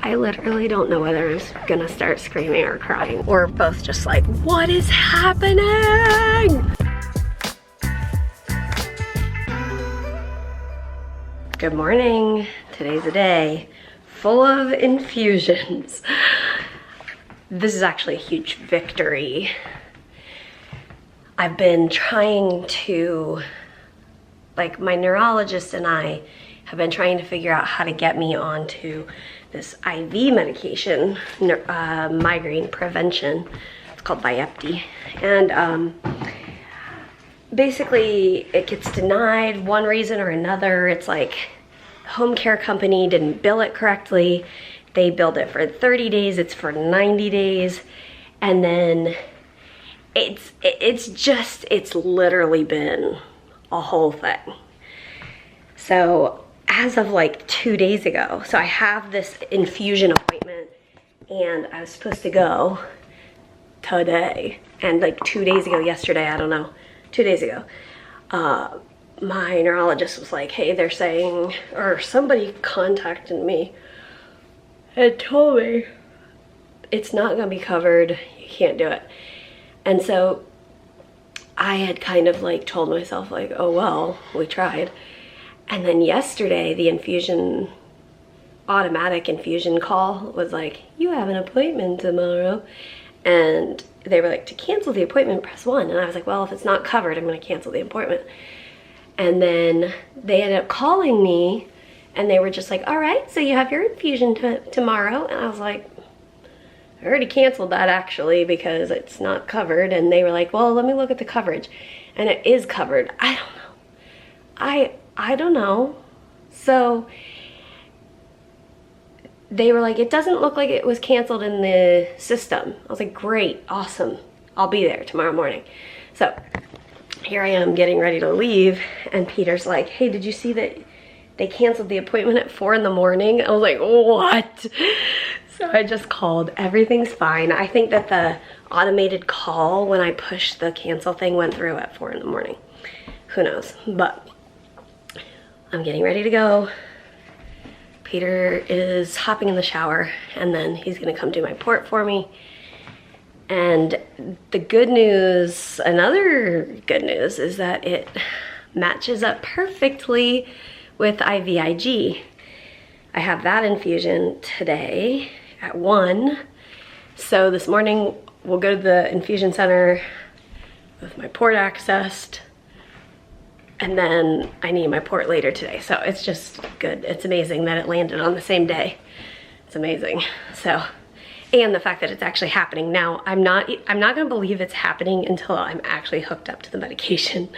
I literally don't know whether I'm gonna start screaming or crying. We're both just like, what is happening? Good morning. Today's a day full of infusions. This is actually a huge victory. I've been trying to, like, my neurologist and I have been trying to figure out how to get me onto this IV medication, migraine prevention. It's called Vyepti. And basically it gets denied one reason or another. It's like home care company didn't bill it correctly. They billed it for 30 days, it's for 90 days. And then it's literally been a whole thing. So as of like 2 days ago, so I have this infusion appointment and I was supposed to go today. And like 2 days ago, yesterday, I don't know, 2 days ago, my neurologist was like, hey, they're saying, or somebody contacted me and told me it's not gonna be covered, you can't do it. And so I had kind of like told myself like, oh well, we tried. And then yesterday, the infusion, automatic infusion call was like, you have an appointment tomorrow. And they were like, to cancel the appointment, press 1. And I was like, well, if it's not covered, I'm gonna cancel the appointment. And then they ended up calling me and they were just like, all right, so you have your infusion tomorrow. And I was like, I already canceled that actually because it's not covered. And they were like, well, let me look at the coverage. And it is covered. I don't know. I don't know. So they were like, it doesn't look like it was canceled in the system. I was like, great, awesome. I'll be there tomorrow morning. So here I am getting ready to leave and Peter's like, hey, did you see that they canceled the appointment at 4 in the morning? I was like, what? So I just called, everything's fine. I think that the automated call when I pushed the cancel thing went through at 4 in the morning. Who knows, but I'm getting ready to go. Peter is hopping in the shower and then he's gonna come do my port for me. And the good news, another good news, is that it matches up perfectly with IVIG. I have that infusion today at 1. So this morning we'll go to the infusion center with my port accessed. And then I need my port later today. So it's just good. It's amazing that it landed on the same day. It's amazing. So, and the fact that it's actually happening now, I'm not gonna believe it's happening until I'm actually hooked up to the medication.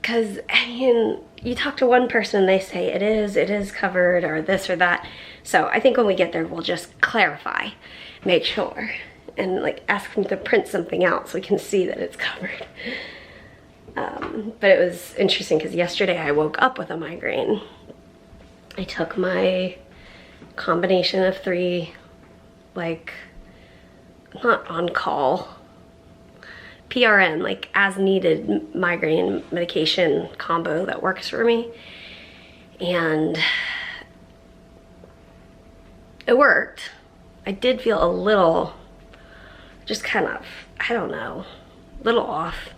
Cause I mean, you talk to one person and they say it is covered or this or that. So I think when we get there, we'll just clarify, make sure, and like ask them to print something out so we can see that it's covered. But it was interesting because yesterday I woke up with a migraine. I took my combination of 3, like, not on call, PRN, like as needed migraine medication combo that works for me. And it worked. I did feel a little, just kind of, I don't know, a little off.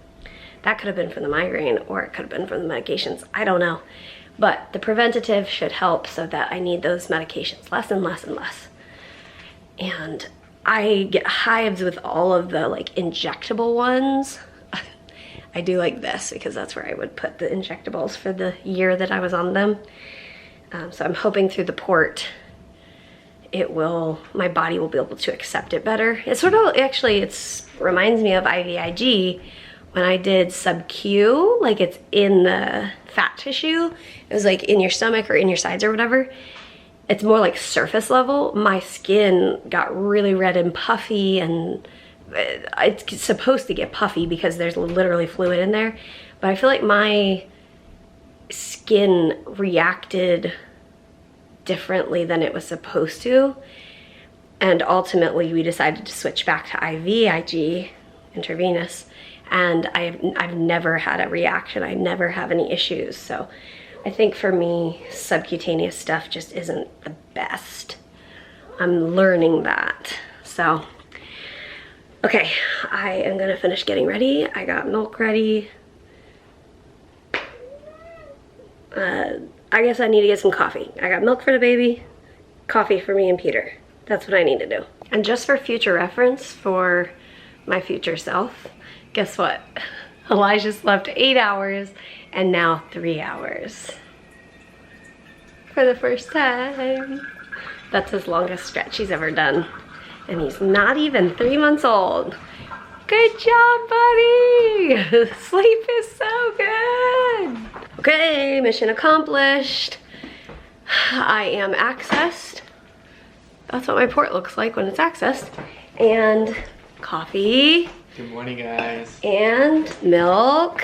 That could have been from the migraine or it could have been from the medications. I don't know. But the preventative should help so that I need those medications less and less and less. And I get hives with all of the like injectable ones. I do like this because that's where I would put the injectables for the year that I was on them. So I'm hoping through the port my body will be able to accept it better. It sort of, actually, it reminds me of IVIG. When I did sub-Q, like it's in the fat tissue, it was like in your stomach or in your sides or whatever. It's more like surface level. My skin got really red and puffy, and it's supposed to get puffy because there's literally fluid in there. But I feel like my skin reacted differently than it was supposed to. And ultimately we decided to switch back to IVIG, intravenous. And I've never had a reaction. I never have any issues. So I think for me, subcutaneous stuff just isn't the best. I'm learning that. So, okay, I am gonna finish getting ready. I got milk ready. I guess I need to get some coffee. I got milk for the baby, coffee for me and Peter. That's what I need to do. And just for future reference for my future self, guess what? Elijah slept 8 hours and now 3 hours. For the first time. That's his longest stretch he's ever done. And he's not even 3 months old. Good job, buddy! Sleep is so good! Okay, mission accomplished. I am accessed. That's what my port looks like when it's accessed. And coffee. Good morning, guys. And milk.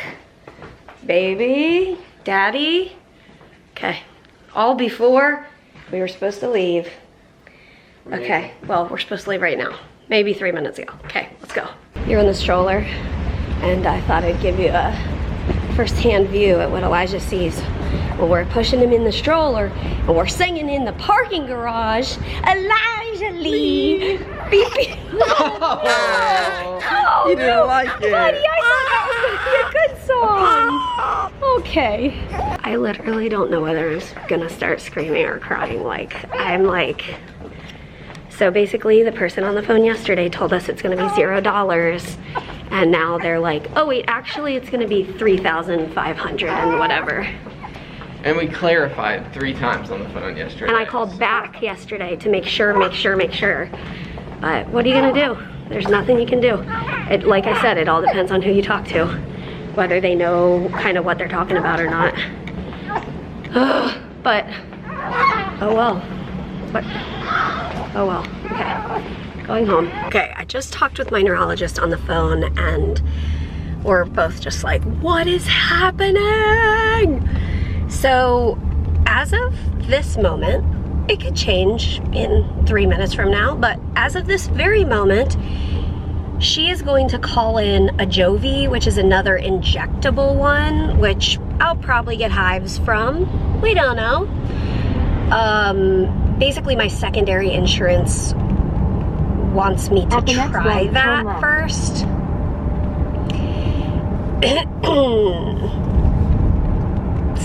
Baby. Daddy. Okay. All before we were supposed to leave. Okay, well, we're supposed to leave right now. Maybe 3 minutes ago. Okay, let's go. You're in the stroller, and I thought I'd give you a first-hand view at what Elijah sees when we're pushing him in the stroller and we're singing in the parking garage, Elijah Lee. Beep, beep. Oh, You didn't like it. Buddy, I thought that was gonna be a good song. Okay. I literally don't know whether I'm gonna start screaming or crying. So basically the person on the phone yesterday told us it's gonna be $0. And now they're like, oh wait, actually it's gonna be 3,500 and whatever. And we clarified 3 times on the phone yesterday. And I called back yesterday to make sure. But what are you gonna do? There's nothing you can do. Like I said, it all depends on who you talk to. Whether they know kind of what they're talking about or not. But, oh well. But, oh well, okay. Going home. Okay, I just talked with my neurologist on the phone and we're both just like, what is happening? So, as of this moment, it could change in 3 minutes from now, but as of this very moment, she is going to call in a Jovi, which is another injectable one, which I'll probably get hives from. We don't know. Basically my secondary insurance wants me to try that first.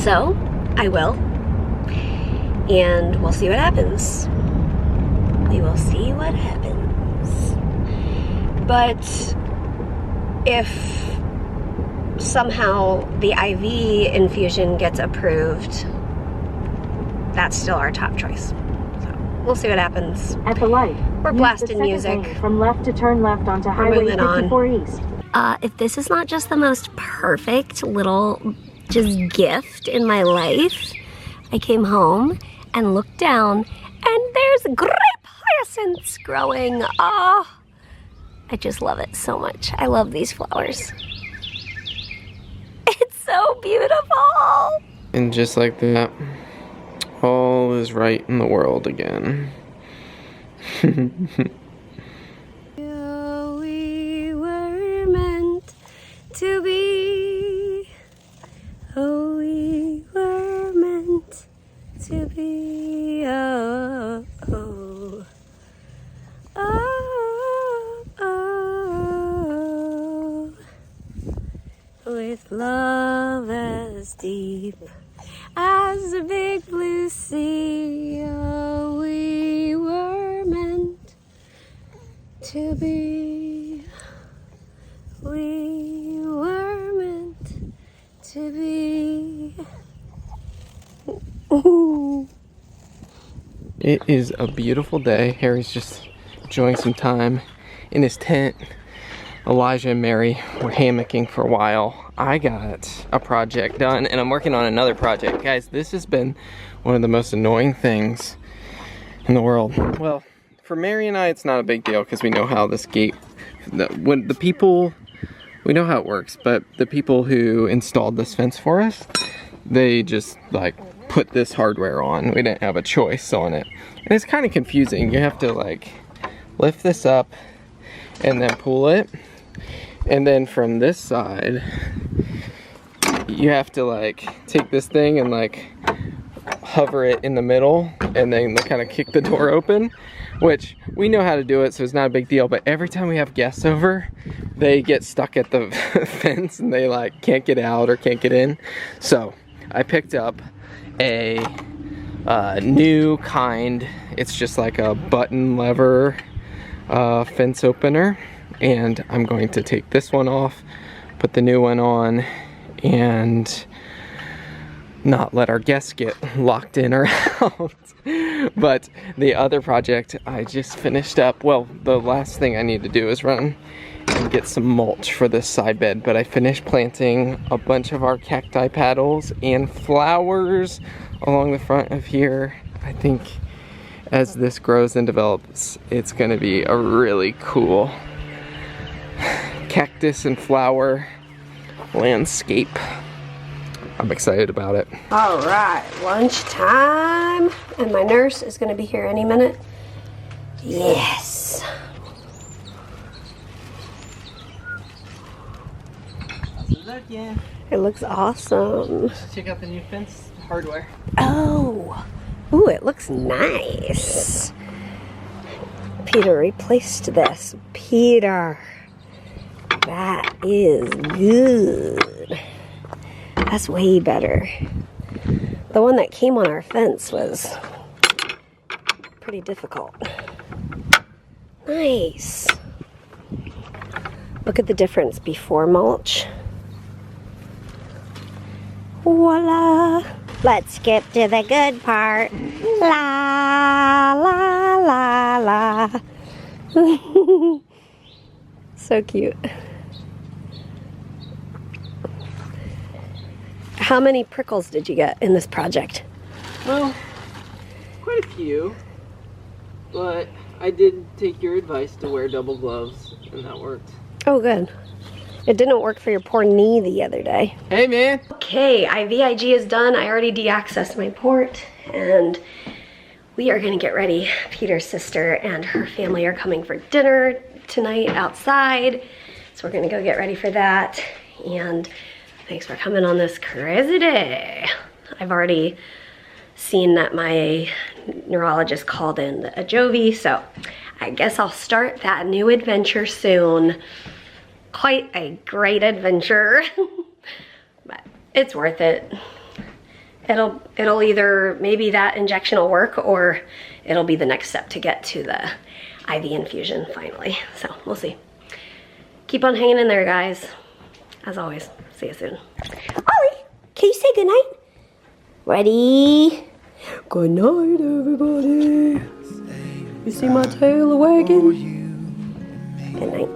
So, I will. And we'll see what happens. We will see what happens. But if somehow the IV infusion gets approved, that's still our top choice. So we'll see what happens. At the light, we're blasting music. From left to turn left onto Highway 54 East. If this is not just the most perfect little gift in my life, I came home and looked down and there's grape hyacinths growing. Oh, I just love it so much. I love these flowers. It's so beautiful. And just like that, all is right in the world again. We were meant to be. Oh, we were meant to be. Oh, oh, oh, oh. With love as deep as the big blue sea. Oh, we were meant to be. We were meant to be. It is a beautiful day. Harry's just enjoying some time in his tent. Elijah and Mary were hammocking for a while. I got a project done and I'm working on another project. Guys, this has been one of the most annoying things in the world. Well, for Mary and I, it's not a big deal because we know how this gate, we know how it works, but the people who installed this fence for us, they just like put this hardware on. We didn't have a choice on it. And it's kind of confusing. You have to like lift this up and then pull it. And then from this side, you have to like take this thing and like hover it in the middle and then kind of kick the door open, which we know how to do it, so it's not a big deal. But every time we have guests over, they get stuck at the fence and they like can't get out or can't get in. So I picked up a new kind. It's just like a button lever fence opener, and I'm going to take this one off, put the new one on, and not let our guests get locked in or out. But the other project I just finished up, well, the last thing I need to do is run and get some mulch for this side bed, but I finished planting a bunch of our cacti paddles and flowers along the front of here. I think as this grows and develops, it's gonna be a really cool cactus and flower landscape. I'm excited about it. All right, lunchtime, and my nurse is gonna be here any minute. Yes. How's it looking? It looks awesome. Let's check out the new fence hardware. Oh, ooh, it looks nice. Peter replaced this. Peter, that is good. That's way better. The one that came on our fence was pretty difficult. Nice. Look at the difference before mulch. Voila. Let's skip to the good part. La, la, la, la. So cute. How many prickles did you get in this project? Well, quite a few, but I did take your advice to wear double gloves, and that worked. Oh, good. It didn't work for your poor knee the other day. Hey, man. Okay, IVIG is done. I already de-accessed my port, and we are gonna get ready. Peter's sister and her family are coming for dinner tonight outside, so we're gonna go get ready for that. And thanks for coming on this crazy day. I've already seen that my neurologist called in the Ajovy, so I guess I'll start that new adventure soon. Quite a great adventure, but it's worth it. It'll either, maybe that injection will work, or it'll be the next step to get to the IV infusion finally. So we'll see. Keep on hanging in there, guys. As always, see you soon. Ollie, can you say goodnight? Ready? Good night, everybody. You see my tail wagging? Good night.